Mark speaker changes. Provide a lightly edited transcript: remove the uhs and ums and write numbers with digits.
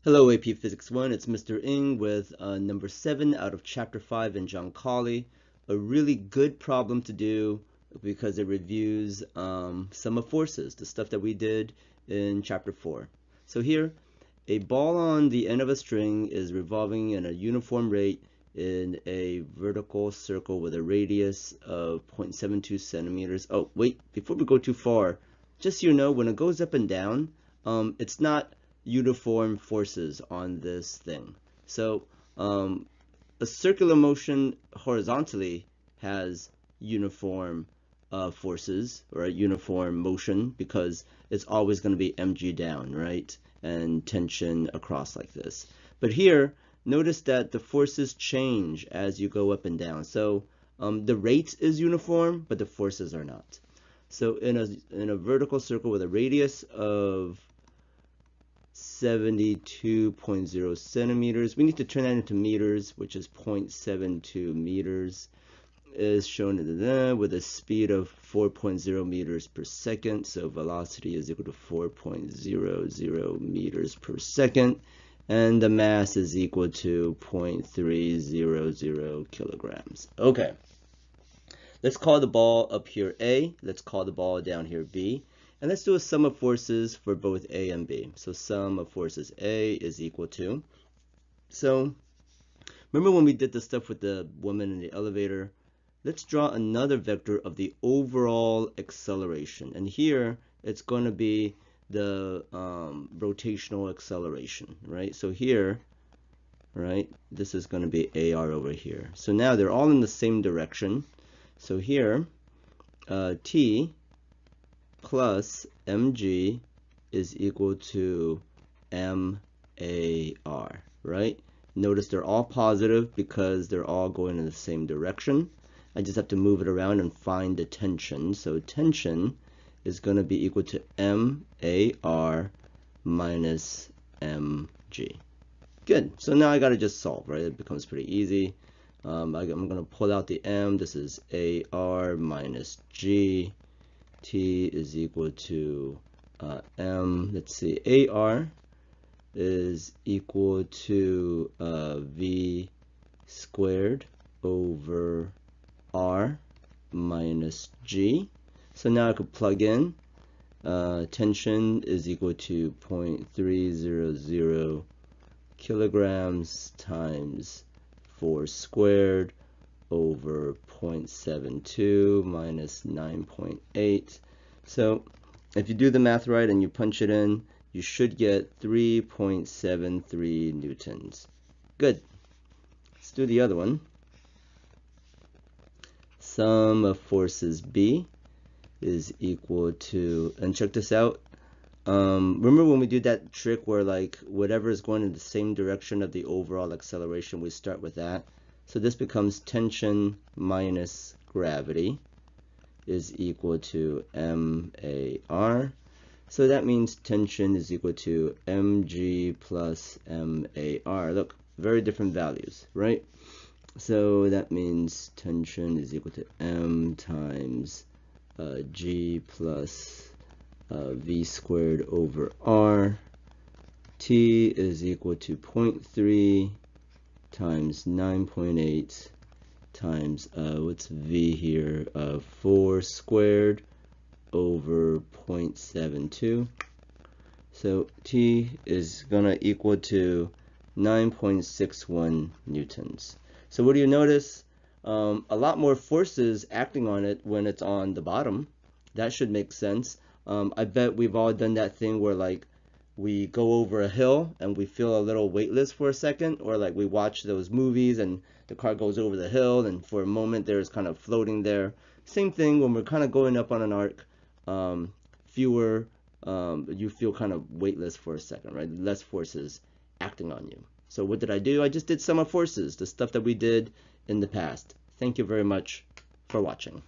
Speaker 1: Hello, AP Physics 1. It's Mr. Ng with number 7 out of Chapter 5 in giancoli. A really good problem to do because it reviews sum of forces, the stuff that we did in Chapter 4. So here, a ball on the end of a string is revolving in a uniform rate in a vertical circle with a radius of 0.72 centimeters. Oh, wait, before we go too far, just so you know, when it goes up and down, it's not uniform forces on this thing. So a circular motion horizontally has uniform forces, or a uniform motion, because it's always going to be mg down, right? And tension across like this. But here, notice that the forces change as you go up and down. So the rate is uniform, but the forces are not. So in a vertical circle with a radius of 72.0 centimeters. We need to turn that into meters, which is 0.72 meters, is shown with a speed of 4.0 meters per second. So velocity is equal to 4.00 meters per second. And the mass is equal to 0.300 kilograms. Okay. Let's call the ball up here A. Let's call the ball down here B. And let's do a sum of forces for both A and B. So sum of forces A is equal to. So remember when we did the stuff with the woman in the elevator? Let's draw another vector of the overall acceleration. And here it's going to be the rotational acceleration, right? So here, right, this is going to be AR over here. So now they're all in the same direction. So here, T plus mg is equal to MAR, right? Notice they're all positive because they're all going in the same direction. I just have to move it around and find the tension. So tension is going to be equal to MAR minus mg. Good. So now I got to just solve, right? It becomes pretty easy. I'm going to pull out the m. This is AR minus g. T is equal to m. Let's see, AR is equal to V squared over R minus G. So now I could plug in. Tension is equal to 0.300 kilograms times 4 squared over 0.72 minus 9.8. So if you do the math right and you punch it in, you should get 3.73 newtons. Good. Let's do the other one. Sum of forces B is equal to, and check this out. Remember when we do that trick where like whatever is going in the same direction of the overall acceleration, we start with that. So this becomes tension minus gravity is equal to MAR. So that means tension is equal to mg plus MAR. Look, very different values, right? So that means tension is equal to m times g plus v squared over r. T is equal to 0.3 times 9.8 times, what's v here, 4 squared over 0.72. So T is going to equal to 9.61 newtons. So what do you notice? A lot more forces acting on it when it's on the bottom. That should make sense. I bet we've all done that thing where like we go over a hill and we feel a little weightless for a second, or like we watch those movies and the car goes over the hill and for a moment there's kind of floating there. Same thing when we're kind of going up on an arc, you feel kind of weightless for a second, right? Less forces acting on you. So what did I do? I just did sum of forces, the stuff that we did in the past. Thank you very much for watching.